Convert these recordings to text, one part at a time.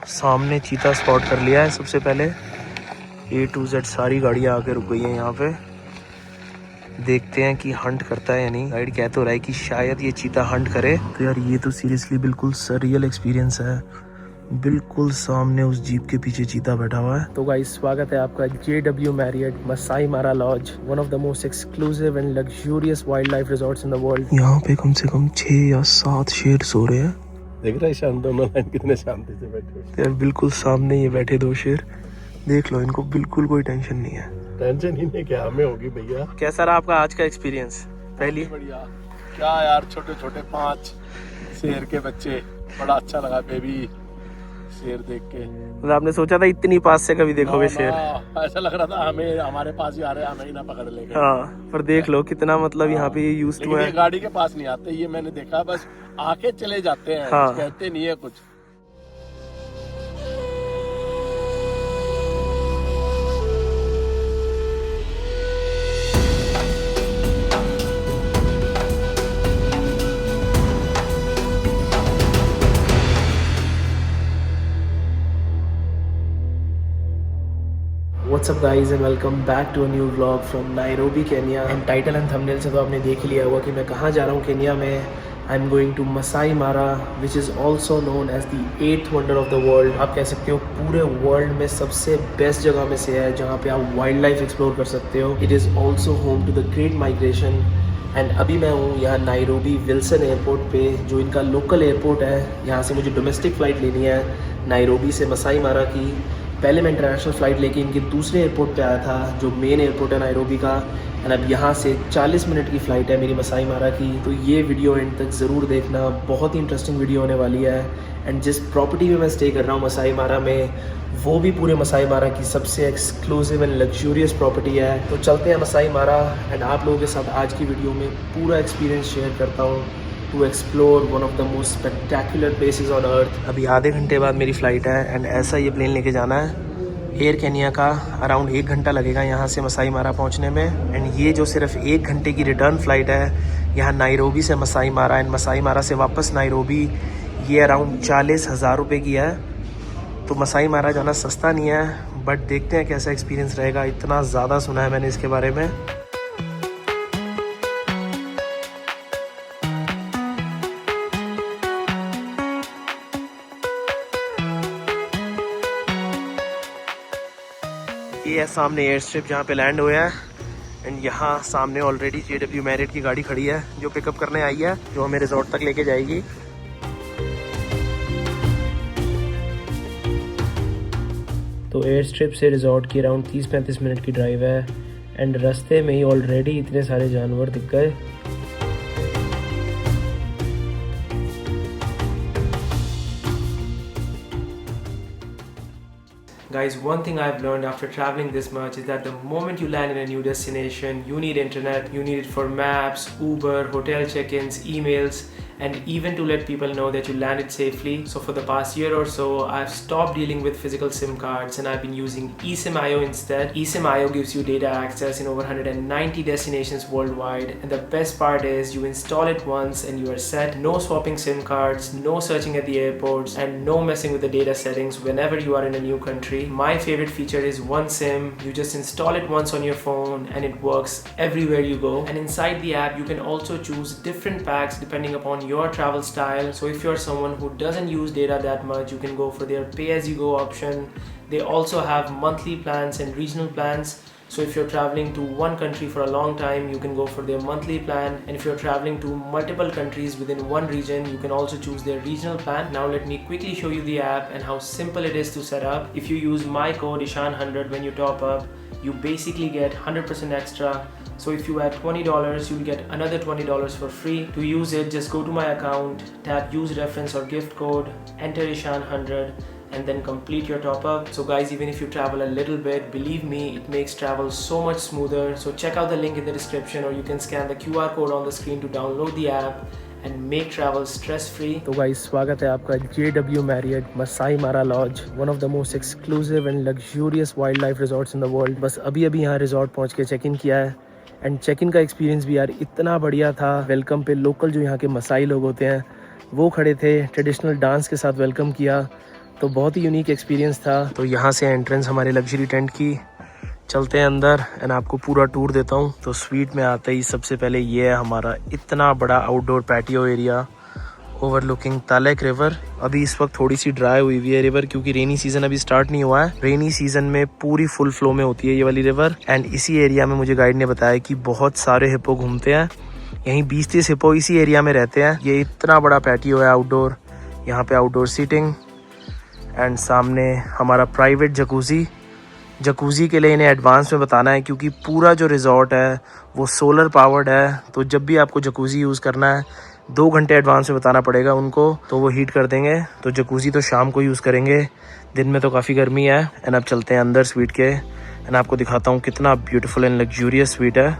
सामने चीता स्पॉट कर लिया है सबसे पहले। A to Z सारी गाड़ियाँ आके रुक गई हैं यहाँ पे। देखते हैं कि हंट करता है या नहीं। गाइड कह तो रहा है कि शायद ये चीता हंट करे। तो यार ये तो सीरियसली बिल्कुल सरियल एक्सपीरियंस है। बिल्कुल सामने उस जीप के पीछे चीता बैठा हुआ है। तो गाइस स्वागत है आपका JW Marriott Masai Mara lodge, one of the most exclusive and luxurious wild life resorts in the world. यहाँ पे कम से कम 6 या 7 शेर सो रहे हैं। देख रहा है शांत, दोनों लाइन कितने शांति से बैठे। यार बिल्कुल सामने ये बैठे 2 शेर, देख लो इनको बिल्कुल कोई टेंशन नहीं है। टेंशन ही नहीं, क्या हमें होगी भैया। कैसा रहा आपका आज का एक्सपीरियंस? पहली बढ़िया। क्या यार, छोटे छोटे 5 शेर के बच्चे, बड़ा अच्छा लगा बेबी शेर देख के। मतलब आपने सोचा था इतनी पास से कभी देखोगे शेर? ऐसा लग रहा था हमें हमारे पास ही आ रहे हैं, हमें ही ना पकड़ लेंगे। हाँ, पर देख लो कितना मतलब यहाँ पे ये यूज्ड टू है। ये गाड़ी के पास नहीं आते, ये मैंने देखा, बस आके चले जाते हैं। हाँ। कहते नहीं है कुछ। What's up guys and welcome back to a new vlog from Nairobi, Kenya. And title and thumbnail से तो आपने देख ही लिया होगा कि मैं कहाँ जा रहा हूँ केन्या में। I'm going to Masai Mara, which is also known as the 8th wonder of the world. आप कह सकते हो पूरे वर्ल्ड में सबसे बेस्ट जगह में से है जहाँ पे आप वाइल्ड लाइफ एक्सप्लोर कर सकते हो। It is also home to the Great Migration. And अभी मैं हूँ यहाँ नायरोबी विल्सन एयरपोर्ट पे, जो इनका लोकल एयरपोर्ट है। यहाँ से मुझे डोमेस्टिक फ़्लाइट लेनी है नायरोबी से मसाई मारा की। पहले मैं इंटरनेशनल फ़्लाइट लेके इनके दूसरे एयरपोर्ट पे आया था, जो मेन एयरपोर्ट है नायरोबी का। एंड अब यहाँ से 40 मिनट की फ़्लाइट है मेरी मसाई मारा की। तो ये वीडियो एंड तक ज़रूर देखना, बहुत ही इंटरेस्टिंग वीडियो होने वाली है। एंड जिस प्रॉपर्टी में मैं स्टे कर रहा हूँ मसाई मारा में, वो भी पूरे मसाई मारा की सबसे एक्सक्लूसिव एंड लग्जूरियस प्रॉपर्टी है। तो चलते हैं मसाई मारा एंड आप लोगों के साथ आज की वीडियो में पूरा एक्सपीरियंस शेयर करता हूँ to explore one of the most spectacular places on earth. अभी आधे घंटे बाद मेरी फ़्लाइट है एंड ऐसा ये प्लेन लेके जाना है एयर केनिया का। अराउंड 1 घंटा लगेगा यहाँ से मसाई मारा पहुँचने में। एंड ये जो सिर्फ 1 घंटे की रिटर्न फ़्लाइट है यहाँ नायरोबी से मसाई मारा एंड मसाई मारा से वापस नायरोबी, ये अराउंड 40,000 रुपये की है। तो मसाई मारा जाना सस्ता नहीं है, बट देखते हैं कैसा एक्सपीरियंस रहेगा। इतना ज़्यादा सुना है मैंने इसके बारे में। ये है सामने एयर स्ट्रिप जहाँ पे लैंड हुआ है। एंड यहाँ सामने ऑलरेडी JW Marriott की गाड़ी खड़ी है जो पिकअप करने आई है, जो हमें रिजॉर्ट तक लेके जाएगी। तो एयर स्ट्रिप से रिजॉर्ट की अराउंड 30-35 मिनट की ड्राइव है। एंड रास्ते में ही ऑलरेडी इतने सारे जानवर दिख गए। Guys, one thing I've learned after traveling this much is that the moment you land in a new destination, you need internet. You need it for maps, Uber, hotel check-ins, emails, and even to let people know that you landed safely. So for the past year or so, I've stopped dealing with physical SIM cards and I've been using eSIM.io instead. eSIM.io gives you data access in over 190 destinations worldwide, and the best part is you install it once and you are set. No swapping SIM cards, no searching at the airports, and no messing with the data settings whenever you are in a new country. My favorite feature is one SIM. You just install it once on your phone and it works everywhere you go. And inside the app, you can also choose different packs depending upon your travel style. So if you're someone who doesn't use data that much, you can go for their pay-as-you-go option. They also have monthly plans and regional plans. So if you're traveling to one country for a long time, you can go for their monthly plan. And if you're traveling to multiple countries within one region, you can also choose their regional plan. Now let me quickly show you the app and how simple it is to set up. If you use my code Ishan100 when you top up, you basically get 100% extra. So if you add $20, you'll get another $20 for free. To use it, just go to my account, tap use reference or gift code, enter Ishan100, and then complete your top up. So guys, even if you travel a little bit, believe me, it makes travel so much smoother. So check out the link in the description, or you can scan the QR code on the screen to download the app and make travel stress free. तो guys स्वागत है आपका JW Marriott Masai Mara lodge, one of the most exclusive and luxurious wild life resorts in the world. बस अभी यहाँ resort पहुँच के check in किया है एंड चेक इन का एक्सपीरियंस भी यार इतना बढ़िया था। वेलकम पे लोकल जो यहाँ के मसाई लोग होते हैं वो खड़े थे, ट्रेडिशनल डांस के साथ वेलकम किया। तो बहुत ही यूनिक एक्सपीरियंस था। तो यहाँ से एंट्रेंस हमारे लग्जरी टेंट की, चलते हैं अंदर एंड आपको पूरा टूर देता हूँ। तो स्वीट में आते ही सबसे पहले ये है हमारा इतना बड़ा outdoor patio area overlooking Talek river. अभी इस वक्त थोड़ी सी ड्राई हुई हुई है रिवर, क्योंकि रेनी सीजन अभी स्टार्ट नहीं हुआ है। रेनी सीजन में पूरी फुल फ्लो में होती है ये वाली रिवर। एंड इसी एरिया में मुझे गाइड ने बताया कि बहुत सारे हिप्पो घूमते हैं, यहीं 20-30 हिप्पो इसी एरिया में रहते हैं। ये इतना बड़ा पैटियो है आउटडोर, यहाँ पे आउटडोर सीटिंग एंड सामने हमारा प्राइवेट जकूज़ी के लिए इन्हें एडवांस में बताना है, क्योंकि पूरा जो रिजॉर्ट है वो सोलर पावर्ड है। तो जब भी आपको जकूज़ी यूज़ करना है 2 घंटे एडवांस में बताना पड़ेगा उनको, तो वो हीट कर देंगे। तो जकूज़ी तो शाम को यूज़ करेंगे, दिन में तो काफ़ी गर्मी है। एंड अब चलते हैं अंदर स्वीट के एंड आपको दिखाता हूँ कितना ब्यूटीफुल एंड लग्जूरियस स्वीट है।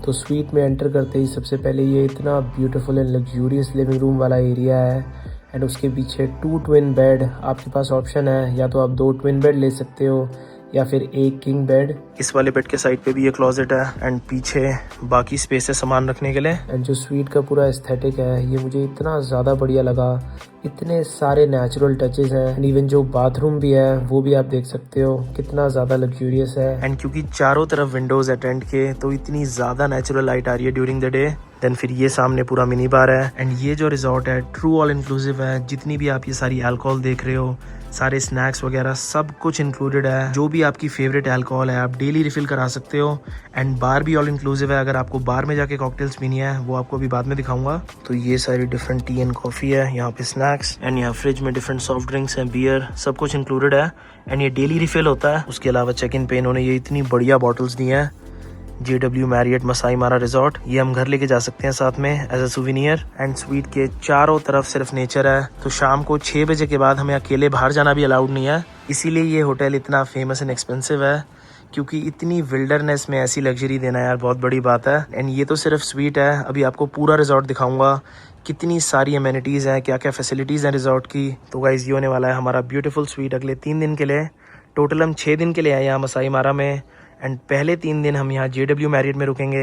तो स्वीट में एंटर करते ही सबसे पहले ये इतना beautiful and luxurious living room वाला एरिया है। एंड उसके पीछे 2 ट्विन बेड, आपके पास ऑप्शन है या तो आप 2 ट्विन बेड ले सकते हो या फिर 1 किंग बेड। इस वाले बेड के साइड पे भी ये क्लोजेट है एंड पीछे बाकी स्पेस है सामान रखने के लिए। एंड जो स्वीट का पूरा एस्थेटिक है ये मुझे इतना ज़्यादा बढ़िया लगा, इतने सारे नेचुरल टचेस हैं। एंड इवन जो बाथरूम भी है वो भी आप देख सकते हो कितना ज़्यादा लग्जूरियस है। एंड क्योंकि चारों तरफ विंडोज है टेंट के, तो इतनी ज़्यादा नेचुरल लाइट आ रही है ड्यूरिंग द डे। देन फिर ये सामने पूरा मिनी बार है। एंड ये जो रिजॉर्ट है ट्रू ऑल इंक्लूसिव है। जितनी भी आप ये सारी अल्कोहल देख रहे हो, सारे स्नैक्स वगैरह सब कुछ इंक्लूडेड है। जो भी आपकी फेवरेट अल्कोहल है आप डेली रिफिल करा सकते हो। एंड बार भी ऑल इंक्लूसिव है। अगर आपको बार में जाके कॉकटेल्स पीनी है वो आपको अभी बाद में दिखाऊंगा। तो ये सारी डिफरेंट टी एंड कॉफ़ी है, यहाँ पे स्नैक्स एंड यहाँ फ्रिज में डिफरेंट सॉफ्ट ड्रिंक्स हैं, बियर, सब कुछ इंक्लूडेड है। एंड ये डेली रिफिल होता है। उसके अलावा चेक इन पे इन्होंने ये इतनी बढ़िया बॉटल्स दी हैं, JW मैरियट मसाई मारा रिजॉर्ट। ये हम घर लेके जा सकते हैं साथ में as a souvenir. And suite के चारों तरफ सिर्फ नेचर है, तो शाम को 6 बजे के बाद हमें अकेले बाहर जाना भी अलाउड नहीं है। इसीलिए ये होटल इतना फेमस एंड एक्सपेंसिव है, क्योंकि इतनी विल्डरनेस में ऐसी लग्जरी देना यार बहुत बड़ी बात है। एंड ये तो सिर्फ स्वीट है, अभी आपको पूरा रिजॉर्ट दिखाऊंगा कितनी सारी अमेनिटीज़ हैं, क्या क्या फैसिलिटीज़ हैं रिजॉर्ट की। तो गाइस ये होने वाला है हमारा ब्यूटीफुल स्वीट अगले 3 दिन के लिए। टोटल हम 6 दिन के लिए आए यहाँ मसाई मारा में। एंड पहले 3 दिन हम यहाँ JW मैरियट में रुकेंगे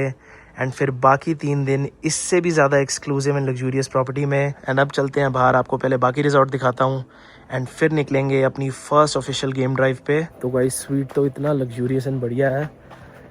एंड फिर बाकी 3 दिन इससे भी ज़्यादा एक्सक्लूसिव एंड लग्जूरियस प्रॉपर्टी में। एंड अब चलते हैं बाहर, आपको पहले बाकी रिजॉर्ट दिखाता हूँ एंड फिर निकलेंगे अपनी फर्स्ट ऑफिशियल गेम ड्राइव पे। तो गाइस स्वीट तो इतना लग्जूरियस एंड बढ़िया है।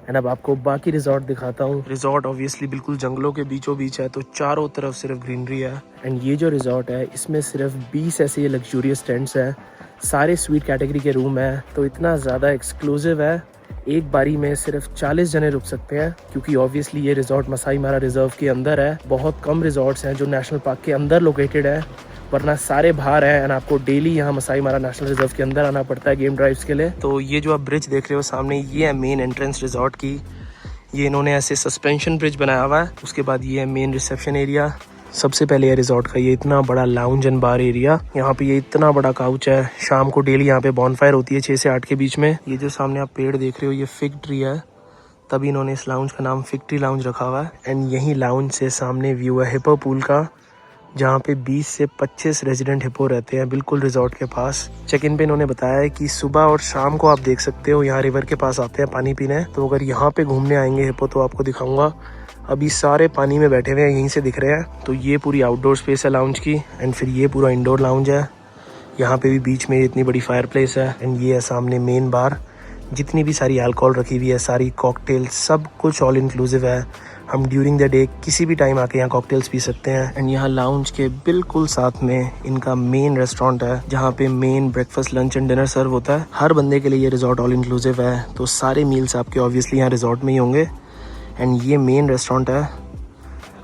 एंड अब आपको बाकी रिजॉर्ट दिखाता हूँ। रिजॉर्ट ऑब्वियसली बिल्कुल जंगलों के बीचों बीच है, तो चारों तरफ सिर्फ ग्रीनरी है। एंड ये जो रिजॉर्ट है इसमें सिर्फ 20 ऐसे लग्जूरियस टेंट्स हैं, सारे स्वीट कैटेगरी के रूम है, तो इतना ज़्यादा एक्सक्लूसिव है। एक बारी में सिर्फ 40 जने रुक सकते हैं, क्योंकि ऑब्वियसली ये रिजॉर्ट मसाई मारा रिजर्व के अंदर है। बहुत कम रिजॉर्ट्स हैं जो नेशनल पार्क के अंदर लोकेटेड है, वरना सारे बाहर हैं। एंड आपको डेली यहाँ मसाई मारा नेशनल रिजर्व के अंदर आना पड़ता है गेम ड्राइव्स के लिए। तो ये जो आप ब्रिज देख रहे हो सामने, ये है मेन एंट्रेंस रिजॉर्ट की। ये इन्होंने ऐसे सस्पेंशन ब्रिज बनाया हुआ है। उसके बाद ये है मेन रिसेप्शन एरिया। सबसे पहले है रिजॉर्ट का ये इतना बड़ा लाउंज एंड बार एरिया। यहाँ पे ये इतना बड़ा काउच है। शाम को डेली यहाँ पे बॉनफायर होती है 6 से 8 के बीच में। ये जो सामने आप पेड़ देख रहे हो ये फिग ट्री है, तभी इन्होंने इस लाउंज का नाम फिग ट्री लाउंज रखा हुआ है। एंड यही लाउंज से सामने व्यू है हिप्पो पूल का, जहाँ पे 20 से 25 रेजिडेंट हिप्पो रहते हैं बिल्कुल रिजॉर्ट के पास। चेक इन पे इन्होंने बताया है कि सुबह और शाम को आप देख सकते हो यहाँ रिवर के पास आते हैं पानी पीने। तो अगर यहाँ पे घूमने आएंगे हिप्पो तो आपको दिखाऊंगा। अभी सारे पानी में बैठे हुए हैं, यहीं से दिख रहे हैं। तो ये पूरी आउटडोर स्पेस है लाउंज की। एंड फिर ये पूरा इंडोर लाउंज है। यहाँ पे भी बीच में इतनी बड़ी फायर प्लेस है। एंड ये है सामने मेन बार, जितनी भी सारी अल्कोहल रखी हुई है, सारी कॉकटेल, सब कुछ ऑल इंक्लूसिव है। हम ड्यूरिंग द डे किसी भी टाइम आके यहाँ कॉकटेल्स पी सकते हैं। एंड यहाँ लाउंज के बिल्कुल साथ में इनका मेन रेस्टोरेंट है, जहाँ पे main breakfast, lunch and dinner serve होता है। हर बंदे के लिए ये रिजॉर्ट ऑल इंक्लूसिव है, तो सारे मील्स आपके ऑब्वियसली यहाँ रिजॉर्ट में ही होंगे। एंड ये मेन रेस्टोरेंट है।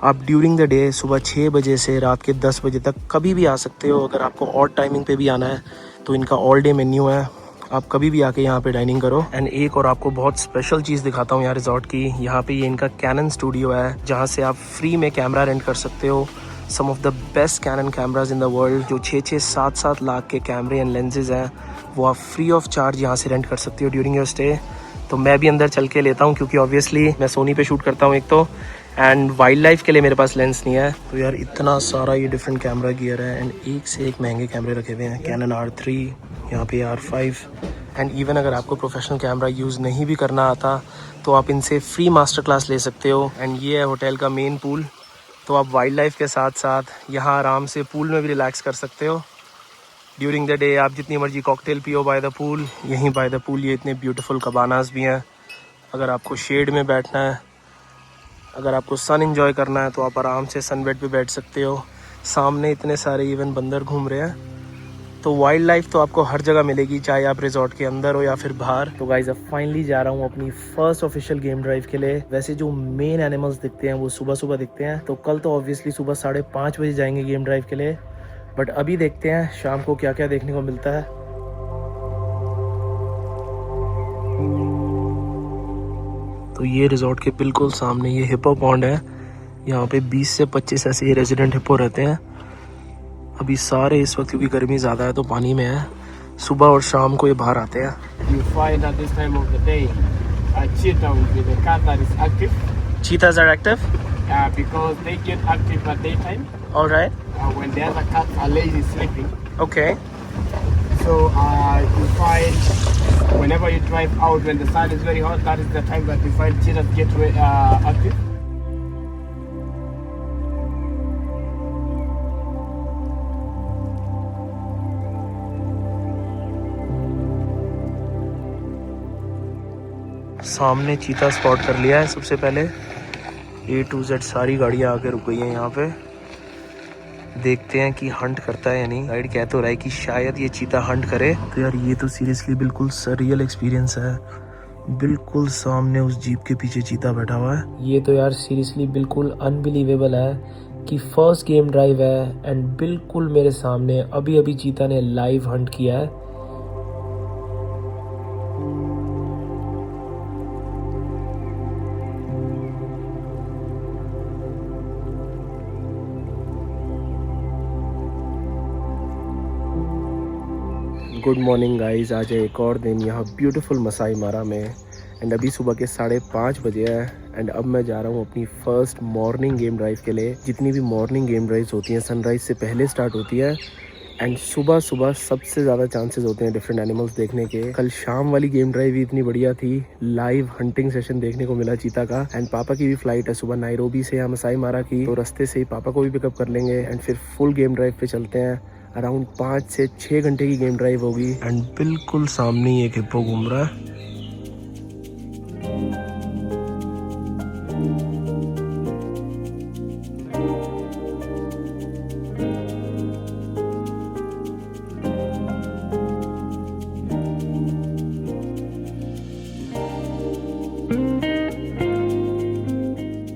आप ड्यूरिंग द डे सुबह 6 बजे से रात के 10 बजे तक कभी भी आ सकते हो। अगर आपको ऑड टाइमिंग पे भी आना है तो इनका ऑल डे मेन्यू है, आप कभी भी आके यहाँ पे डाइनिंग करो। एंड एक और आपको बहुत स्पेशल चीज़ दिखाता हूँ यहाँ रिजॉर्ट की। यहाँ पे ये इनका कैनन स्टूडियो है, जहाँ से आप फ्री में कैमरा रेंट कर सकते हो। Some of the best Canon cameras in the world, जो 6-6, 7-7 लाख के कैमरे एंड लेंसेज हैं, वो आप फ्री ऑफ चार्ज यहाँ से रेंट कर सकते हो ड्यूरिंग योर स्टे। तो मैं भी अंदर चल के लेता हूँ, क्योंकि ऑब्वियसली मैं सोनी पे शूट करता हूँ एक तो, एंड वाइल्ड लाइफ के लिए मेरे पास लेंस नहीं है। तो यार इतना सारा ये डिफरेंट कैमरा गियर है एंड एक से एक महंगे कैमरे रखे हुए हैं। कैनन R3, यहाँ पे R5। एंड इवन अगर आपको प्रोफेशनल कैमरा यूज़ नहीं भी करना आता तो आप इनसे फ्री मास्टर क्लास ले सकते हो। एंड ये है होटल का मेन पूल, तो आप वाइल्ड लाइफ के साथ साथ यहाँ आराम से पूल में भी रिलैक्स कर सकते हो। ड्यूरिंग द डे आप जितनी मर्जी कॉकटेल पियो बाय द पूल। यहीं बाय द पूल ये इतने ब्यूटीफुल कबानास भी हैं। अगर आपको शेड में बैठना है, अगर आपको सन एंजॉय करना है तो आप आराम से सनबेड पे बैठ सकते हो। सामने इतने सारे इवन बंदर घूम रहे हैं। तो वाइल्ड लाइफ तो आपको हर जगह मिलेगी, चाहे आप रिजॉर्ट के अंदर हो या फिर बाहर। तो गाइज अब फाइनली जा रहा हूँ अपनी फर्स्ट ऑफिशियल गेम ड्राइव के लिए। वैसे जो मेन एनिमल्स दिखते हैं वो सुबह सुबह दिखते हैं, तो कल तो ऑब्वियसली सुबह 5:30 बजे जाएंगे गेम ड्राइव के लिए। बट अभी देखते हैं शाम को क्या क्या देखने को मिलता है। तो ये रिजॉर्ट के बिल्कुल सामने ये हिप्पो पॉन्ड है। यहाँ पे 20 से 25 ऐसे रेजिडेंट हिप्पो रहते हैं। अभी सारे इस वक्त क्योंकि गर्मी ज़्यादा है तो पानी में है। सुबह और शाम को ये बाहर आते हैं। You find at this time of the day a cheetah will be the cat that is active Cheetahs are active? because they get active at daytime All right. when the other cats are lazy sleeping. Okay. So you find whenever you drive out when the sun is very hot, that is the time that you find cheetahs get active. सामने चीता spot कर लिया है। सबसे पहले A to Z सारी गाड़ियाँ आके रुक गई हैं यहाँ पे। देखते हैं कि हंट करता है या नहीं। गाइड कह तो रहा है कि शायद ये चीता हंट करे। तो यार ये तो सीरियसली बिल्कुल सररियल एक्सपीरियंस है। बिल्कुल सामने उस जीप के पीछे चीता बैठा हुआ है। ये तो यार सीरियसली बिल्कुल अनबिलीवेबल है कि फर्स्ट गेम ड्राइव है एंड बिल्कुल मेरे सामने अभी अभी चीता ने लाइव हंट किया है। गुड मॉर्निंग गाइस, आज है एक और दिन यहाँ ब्यूटीफुल मसाई मारा में। एंड अभी सुबह के 5:30 बजे है एंड अब मैं जा रहा हूँ अपनी फर्स्ट मॉर्निंग गेम ड्राइव के लिए। जितनी भी मॉर्निंग गेम ड्राइव्स होती हैं सनराइज से पहले स्टार्ट होती है एंड सुबह सुबह सबसे ज़्यादा चांसेस होते हैं डिफरेंट एनिमल्स देखने के। कल शाम वाली गेम ड्राइव भी इतनी बढ़िया थी, लाइव हंटिंग सेशन देखने को मिला चीता का। एंड पापा की भी फ्लाइट है सुबह नायरोबी से यहाँ मसाई मारा की, तो रास्ते से ही पापा को भी पिकअप कर लेंगे एंड फिर फुल गेम ड्राइव पे चलते हैं। अराउंड 5 से 6 घंटे की गेम ड्राइव होगी। एंड बिल्कुल सामने ही एक हिप्पो घूम रहा है।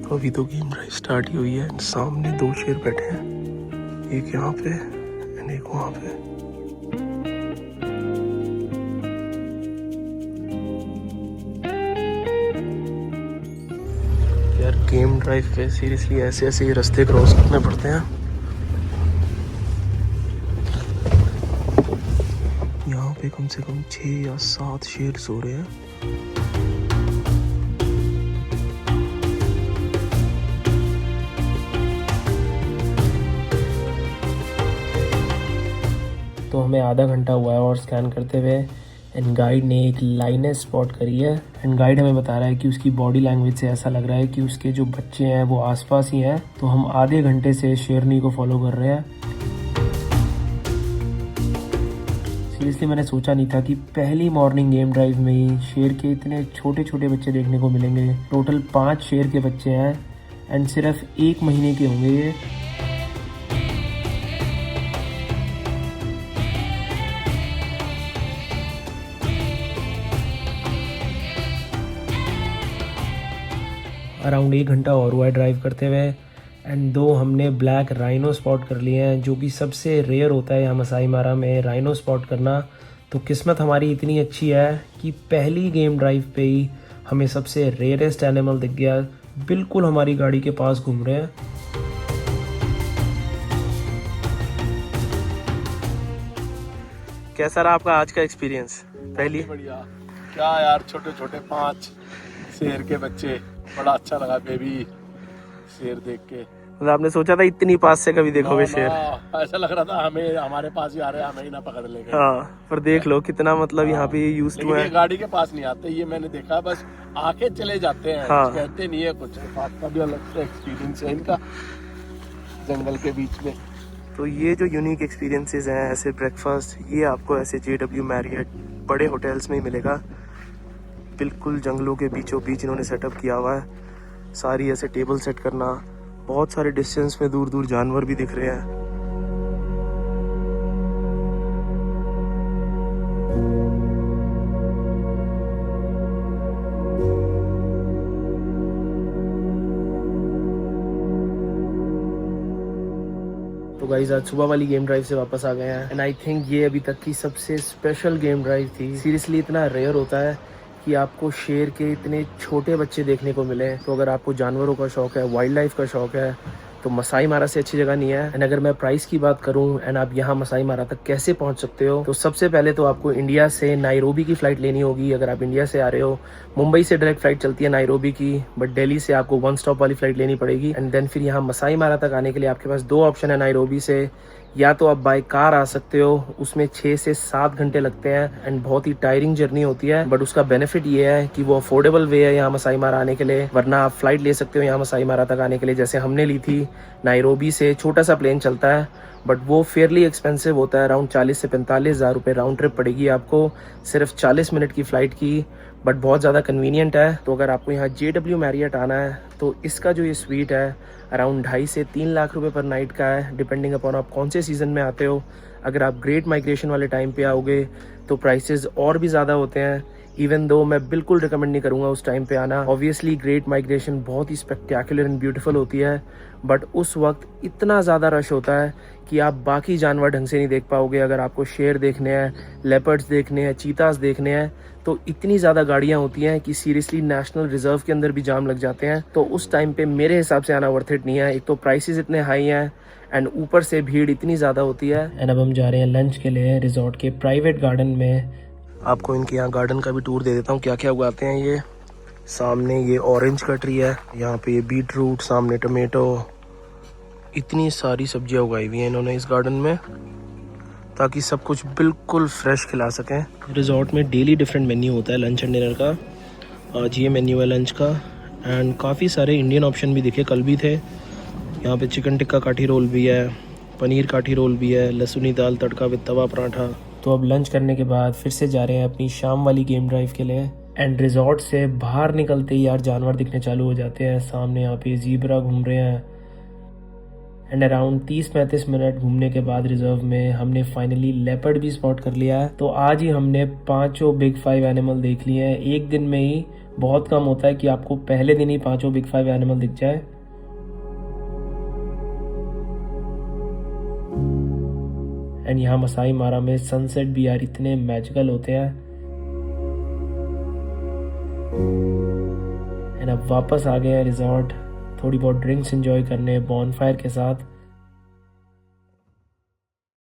तो अभी तो गेम ड्राइव स्टार्ट ही हुई है। सामने 2 शेर बैठे हैं, एक यहाँ पे एंड एक वहाँ पे। यार गेम ड्राइव पे सीरियसली ऐसे ऐसे ही रास्ते क्रॉस करने पड़ते हैं। यहाँ पे कम से कम 6 या 7 शेर सो रहे हैं। तो हमें आधा घंटा हुआ है और स्कैन करते हुए एंड गाइड ने एक लाइनेस स्पॉट करी है एंड गाइड हमें बता रहा है कि उसकी बॉडी लैंग्वेज से ऐसा लग रहा है कि उसके जो बच्चे हैं वो आसपास ही हैं। तो हम आधे घंटे से शेरनी को फॉलो कर रहे हैं। सीरियसली मैंने सोचा नहीं था कि पहली मॉर्निंग गेम ड्राइव में ही शेर के इतने छोटे छोटे बच्चे देखने को मिलेंगे। टोटल 5 शेर के बच्चे हैं एंड सिर्फ 1 महीने के होंगे ये। अराउंड 1 घंटा और हुआ है ड्राइव करते हुए एंड 2 हमने ब्लैक राइनो स्पॉट कर लिए हैं, जो कि सबसे रेयर होता है यहाँ मसाई मारा में राइनो स्पॉट करना। तो किस्मत हमारी इतनी अच्छी है कि पहली गेम ड्राइव पे ही हमें सबसे रेयरेस्ट एनिमल दिख गया। बिल्कुल हमारी गाड़ी के पास घूम रहे हैं। कैसा रहा आपका आज का एक्सपीरियंस? पहली बढ़िया क्या यार, छोटे छोटे 5 शेर के बच्चे, बड़ा अच्छा लगा बेबी शेर देख के। मतलब आपने सोचा था इतनी पास से कभी देखोगे शेर? ऐसा लग रहा था हमें हमारे पास ही आ रहे हैं, हमें ही ना पकड़ लेंगे। हाँ, पर देख लो कितना मतलब यहाँ पे यूज टू है। गाड़ी के पास नहीं आते, ये मैंने देखा, बस आके चले जाते हैं। हाँ। कहते नहीं है कुछ। बात का भी अलग से एक्सपीरियंस है इनका जंगल के बीच में। तो ये जो यूनिक एक्सपीरियंसेस हैं ऐसे ब्रेकफास्ट, ये आपको ऐसे JW मैरियट बड़े होटल्स में ही मिलेगा। बिल्कुल जंगलों के बीचों बीच इन्होंने सेटअप किया हुआ है। सारी ऐसे टेबल सेट करना, बहुत सारे डिस्टेंस में दूर दूर जानवर भी दिख रहे हैं। तो गाइस आज सुबह वाली गेम ड्राइव से वापस आ गए हैं एंड आई थिंक ये अभी तक की सबसे स्पेशल गेम ड्राइव थी। सीरियसली इतना रेयर होता है कि आपको शेर के इतने छोटे बच्चे देखने को मिले। तो अगर आपको जानवरों का शौक है, वाइल्ड लाइफ का शौक है, तो मसाई मारा से अच्छी जगह नहीं है। एंड अगर मैं प्राइस की बात करूं एंड आप यहाँ मसाई मारा तक कैसे पहुंच सकते हो, तो सबसे पहले तो आपको इंडिया से नायरोबी की फ़्लाइट लेनी होगी। अगर आप इंडिया से आ रहे हो, मुंबई से डायरेक्ट फ़्लाइट चलती है नायरोबी की, बट दिल्ली से आपको 1 स्टॉप वाली फ़्लाइट लेनी पड़ेगी। एंड देन फिर यहाँ मसाई मारा तक आने के लिए आपके पास 2 ऑप्शन है नायरोबी से। या तो आप बाय कार आ सकते हो, उसमें 6 से 7 घंटे लगते हैं एंड बहुत ही टायरिंग जर्नी होती है, बट उसका बेनिफिट ये है कि वो अफोर्डेबल वे है यहाँ मसाई मारा आने के लिए। वरना आप फ्लाइट ले सकते हो यहाँ मसाई मारा तक आने के लिए, जैसे हमने ली थी नायरोबी से। छोटा सा प्लेन चलता है बट वो फेयरली एक्सपेंसिव होता है। अराउंड 40 से 45 हज़ार रुपये राउंड ट्रिप पड़ेगी आपको, सिर्फ 40 मिनट की फ़्लाइट की, बट बहुत ज़्यादा कन्वीनियंट है। तो अगर आपको यहाँ JW मैरियट आना है तो इसका जो ये स्वीट है अराउंड 2.5 से 3 लाख रुपए पर नाइट का है, डिपेंडिंग अपॉन आप कौन से सीज़न में आते हो। अगर आप ग्रेट माइग्रेशन वाले टाइम पे आओगे तो प्राइसेस और भी ज़्यादा होते हैं। इवन दो मैं बिल्कुल रिकमेंड नहीं करूँगा उस टाइम पे आना। ऑब्वियसली ग्रेट माइग्रेशन बहुत ही स्पेक्टेकुलर एंड ब्यूटीफुल होती है, बट उस वक्त इतना ज़्यादा रश होता है कि आप बाकी जानवर ढंग से नहीं देख पाओगे। अगर आपको शेर देखने हैं, लेपर्ड्स देखने हैं, चीतास देखने हैं, तो इतनी ज़्यादा गाड़ियाँ होती हैं कि सीरियसली नेशनल रिजर्व के अंदर भी जाम लग जाते हैं। तो उस टाइम पे मेरे हिसाब से आना वर्थ इट नहीं है। एक तो प्राइसेस इतने हाई हैं एंड ऊपर से भीड़ इतनी ज़्यादा होती है। एंड अब हम जा रहे हैं लंच के लिए रिजॉर्ट के प्राइवेट गार्डन में। आपको इनके यहाँ गार्डन का भी टूर दे देता हूँ, क्या क्या उगाते हैं ये। सामने ये ऑरेंज का ट्री है, यहाँ पे ये बीट रूट, सामने टमेटो, इतनी सारी सब्जियां उगाई हुई हैं इन्होंने इस गार्डन में, ताकि सब कुछ बिल्कुल फ्रेश खिला सकें। रिजॉर्ट में डेली डिफरेंट मेन्यू होता है लंच एंड डिनर का। आज ये मेन्यू है लंच का एंड काफ़ी सारे इंडियन ऑप्शन भी दिखे, कल भी थे। यहाँ पे चिकन टिक्का काठी रोल भी है, पनीर काठी रोल भी है, लहसुनी दाल तड़का विद तवा पराठा। तो अब लंच करने के बाद फिर से जा रहे हैं अपनी शाम वाली गेम ड्राइव के लिए। एंड रिजॉर्ट से बाहर निकलते ही यार जानवर दिखने चालू हो जाते हैं। सामने यहाँ पे ज़ीब्रा घूम रहे हैं एंड अराउंड 30-35 मिनट घूमने के बाद रिजर्व में हमने फाइनली लेपर्ड भी स्पॉट कर लिया है। तो आज ही हमने 5 बिग 5 एनिमल देख लिए हैं एक दिन में ही। बहुत कम होता है कि आपको पहले दिन ही 5 बिग 5 एनिमल दिख जाए। एंड यहाँ मसाई मारा में सनसेट भी यार इतने मैजिकल होते हैं। एंड अब वापस आ गए हैं रिजॉर्ट, थोड़ी बहुत ड्रिंक्स एंजॉय करने बॉनफायर के साथ।